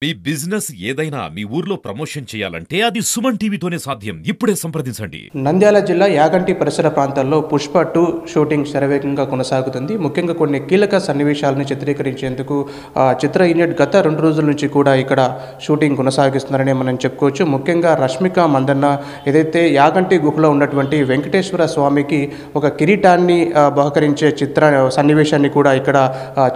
మీ business ఏదైనా మీ ఊర్లో promotion చేయాలంటే అది సుమన్ టీవీతోనే సాధ్యం. ఇప్పుడే సంప్రదించండి. నంద్యాల జిల్లా యాగంటి పరిసర ప్రాంతాల్లో పుష్ప 2 షూటింగ్ శరవేగంగా కొనసాగుతుంది. ముఖ్యంగా కొన్ని కీలక సన్నివేశాలను చిత్రీకరించేందుకు చిత్ర యూనిట్ గత 2 రోజుల నుంచి కూడా ఇక్కడ షూటింగ్ కొనసాగిస్తున్నారని మనం చెప్పుకోవచ్చు. ముఖ్యంగా రష్మిక మందన్న ఏదైతే యాగంటి గుహలో ఉన్నటువంటి వెంకటేశ్వర స్వామికి ఒక కిరీటాన్ని బహుకరించే సన్నివేశాన్ని కూడా ఇక్కడ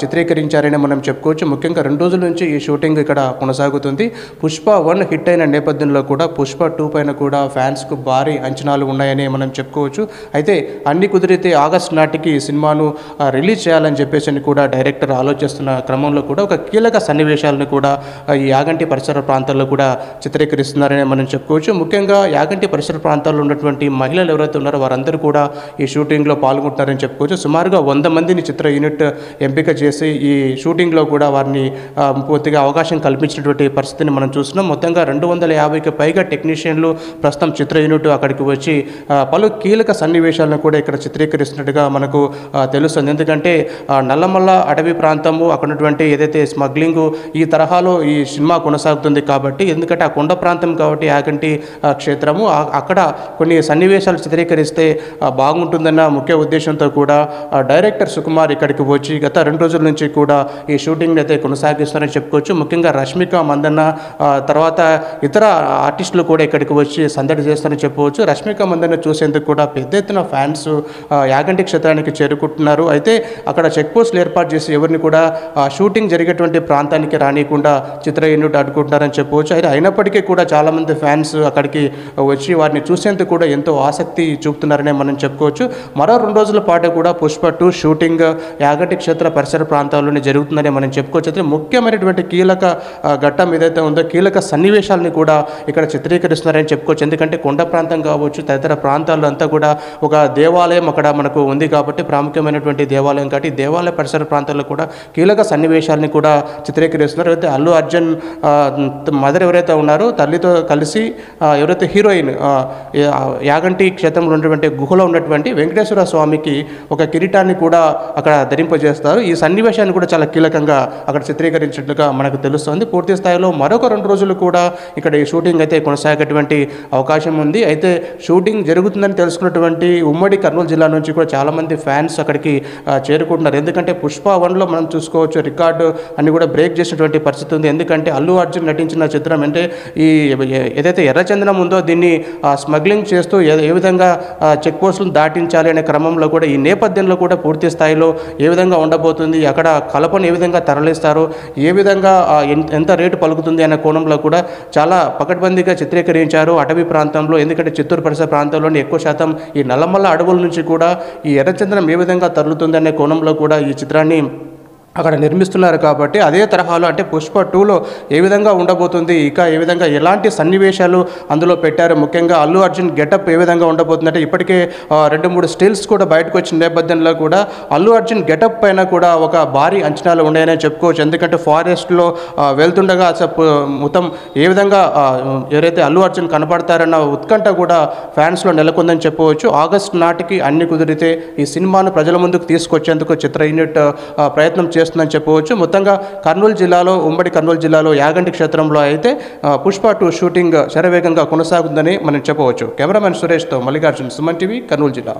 చిత్రీకరించారని మనం చెప్పుకోవచ్చు. ముఖ్యంగా 2 రోజుల నుంచి ఈ షూటింగ్ ఇక్కడ కొనసాగుతుంది. పుష్ప 1 హిట్ అయిన నేపథ్యంలో కూడా పుష్ప 2 పైన కూడా ఫ్యాన్స్కు భారీ అంచనాలు ఉన్నాయని మనం చెప్పుకోవచ్చు. అయితే అన్ని కుదిరితే ఆగస్టు నాటికి సినిమాను రిలీజ్ చేయాలని చెప్పేసి కూడా డైరెక్టర్ ఆలోచిస్తున్న క్రమంలో కూడా ఒక కీలక సన్నివేశాలను కూడా ఈ యాగంటి పరిసర ప్రాంతాల్లో కూడా చిత్రీకరిస్తున్నారని మనం చెప్పుకోవచ్చు. ముఖ్యంగా యాగంటి పరిసర ప్రాంతాల్లో ఉన్నటువంటి మహిళలు ఎవరైతే ఉన్నారో వారందరూ కూడా ఈ షూటింగ్లో పాల్గొంటున్నారని చెప్పుకోవచ్చు. సుమారుగా 100 మందిని చిత్ర యూనిట్ ఎంపిక చేసి ఈ షూటింగ్లో కూడా వారిని పూర్తిగా అవకాశం కల్పించినటువంటి పరిస్థితిని మనం చూస్తున్నాం. మొత్తంగా 250కి పైగా టెక్నీషియన్లు ప్రస్తుతం చిత్ర యూనిట్ అక్కడికి వచ్చి పలు కీలక సన్నివేశాలను కూడా ఇక్కడ చిత్రీకరిస్తున్నట్టుగా మనకు తెలుస్తుంది. ఎందుకంటే నల్లమల్ల అటవీ ప్రాంతము అక్కడ ఉన్నటువంటి ఏదైతే స్మగ్లింగ్ ఈ తరహాలో ఈ సినిమా కొనసాగుతుంది కాబట్టి, ఎందుకంటే ఆ కొండ ప్రాంతం కాబట్టి యాగంటి క్షేత్రము అక్కడ కొన్ని సన్నివేశాలు చిత్రీకరిస్తే బాగుంటుందన్న ముఖ్య ఉద్దేశంతో కూడా డైరెక్టర్ సుకుమార్ ఇక్కడికి వచ్చి గత 2 రోజుల నుంచి కూడా ఈ షూటింగ్ అయితే కొనసాగిస్తారని చెప్పుకోవచ్చు. ముఖ్యంగా రష్మిక మందన్న తర్వాత ఇతర ఆర్టిస్టులు కూడా ఇక్కడికి వచ్చి సందడి చేస్తారని చెప్పవచ్చు. రష్మిక మందన్న చూసేందుకు కూడా పెద్ద ఎత్తున ఫ్యాన్స్ యాగంటి క్షేత్రానికి చేరుకుంటున్నారు. అయితే అక్కడ చెక్ పోస్టులు ఏర్పాటు చేసి ఎవరిని కూడా షూటింగ్ జరిగేటువంటి ప్రాంతానికి రానియకుండా చిత్ర యూనిట్ అడ్డుకుంటున్నారని చెప్పవచ్చు. అయితే అయినప్పటికీ కూడా చాలామంది ఫ్యాన్స్ అక్కడికి వచ్చి వారిని చూసేందుకు కూడా ఎంతో ఆసక్తి చూపుతున్నారని మనం చెప్పుకోవచ్చు. మరో 2 రోజుల పాటు కూడా పుష్ప 2 షూటింగ్ యాగంటి క్షేత్ర పరిసర ప్రాంతాల్లోనే జరుగుతుందని మనం చెప్పుకోవచ్చు. అయితే ముఖ్యమైనటువంటి కీలక ఘట్టం ఏదైతే ఉందో కీలక సన్నివేశాలని కూడా ఇక్కడ చిత్రీకరిస్తున్నారని చెప్పుకోవచ్చు. ఎందుకంటే కొండ ప్రాంతం కావచ్చు తదితర ప్రాంతాల్లో అంతా కూడా ఒక దేవాలయం అక్కడ మనకు ఉంది కాబట్టి, ప్రాముఖ్యమైనటువంటి దేవాలయం కాబట్టి దేవాలయ పరిసర ప్రాంతాల్లో కూడా కీలక సన్నివేశాలని కూడా చిత్రీకరిస్తున్నారు. అయితే అల్లు అర్జున్ మదర్ ఎవరైతే ఉన్నారో తల్లితో కలిసి ఎవరైతే హీరోయిన్ యాగంటి క్షేత్రంలో ఉన్నటువంటి గుహలో ఉన్నటువంటి వెంకటేశ్వర స్వామికి ఒక కిరీటాన్ని కూడా అక్కడ ధరింపజేస్తారు. ఈ సన్నివేశాన్ని కూడా చాలా కీలకంగా అక్కడ చిత్రీకరించినట్లుగా మనకు తెలుస్తుంది. పూర్తి స్థాయిలో మరొక 2 రోజులు కూడా ఇక్కడ ఈ షూటింగ్ అయితే కొనసాగేటువంటి అవకాశం ఉంది. అయితే షూటింగ్ జరుగుతుందని తెలుసుకున్నటువంటి ఉమ్మడి కర్నూలు జిల్లా నుంచి కూడా చాలామంది ఫ్యాన్స్ అక్కడికి చేరుకుంటున్నారు. ఎందుకంటే పుష్ప 1లో మనం చూసుకోవచ్చు రికార్డు అన్ని కూడా బ్రేక్ చేసినటువంటి పరిస్థితి ఉంది. ఎందుకంటే అల్లు అర్జున్ నటించిన చిత్రం అంటే ఈ ఏదైతే ఎర్రచందనం ఉందో దీన్ని స్మగ్లింగ్ చేస్తూ ఏ విధంగా చెక్ పోస్టులను దాటించాలి అనే క్రమంలో కూడా ఈ నేపథ్యంలో కూడా పూర్తి స్థాయిలో ఏ విధంగా ఉండబోతుంది, అక్కడ కలపను ఏ విధంగా తరలిస్తారు, ఏ విధంగా ఎంత రేటు పలుకుతుంది అనే కోణంలో కూడా చాలా పకడ్బందీగా చిత్రీకరించారు అటవీ ప్రాంతంలో. ఎందుకంటే చిత్తూరు పరిసర ప్రాంతంలోని ఎక్కువ శాతం ఈ నల్లమల్ల అడవుల నుంచి కూడా ఈ ఎర్రచందనం ఏ విధంగా తరలుతుంది అనే కోణంలో కూడా ఈ చిత్రాన్ని అక్కడ నిర్మిస్తున్నారు కాబట్టి అదే తరహాలో అంటే పుష్ప 2లో ఏ విధంగా ఉండబోతుంది, ఇక ఏ విధంగా ఎలాంటి సన్నివేశాలు అందులో పెట్టారు, ముఖ్యంగా అల్లు అర్జున్ గెటప్ ఏ విధంగా ఉండబోతుందంటే ఇప్పటికే 2-3 స్టిల్స్ కూడా బయటకు వచ్చిన నేపథ్యంలో కూడా అల్లు అర్జున్ గెటప్ పైన కూడా ఒక భారీ అంచనాలు ఉన్నాయని చెప్పుకోవచ్చు. ఎందుకంటే ఫారెస్ట్లో వెళ్తుండగా మొత్తం ఏ విధంగా ఎవరైతే అల్లు అర్జున్ కనపడతారన్న ఉత్కంఠ కూడా ఫ్యాన్స్లో నెలకొందని చెప్పవచ్చు. ఆగస్టు నాటికి అన్ని కుదిరితే ఈ సినిమాను ప్రజల ముందుకు తీసుకొచ్చేందుకు చిత్ర యూనిట్ ప్రయత్నం చేస్తుందని చెప్పవచ్చు. మొత్తంగా కర్నూలు జిల్లాలో ఉమ్మడి కర్నూలు జిల్లాలో యాగంటి క్షేత్రంలో అయితే పుష్ప 2 షూటింగ్ శరవేగంగా కొనసాగుతుందని మనం చెప్పవచ్చు. కెమెరామెన్ సురేష్తో మల్లికార్జున్, సుమన్ టీవీ, కర్నూలు జిల్లా.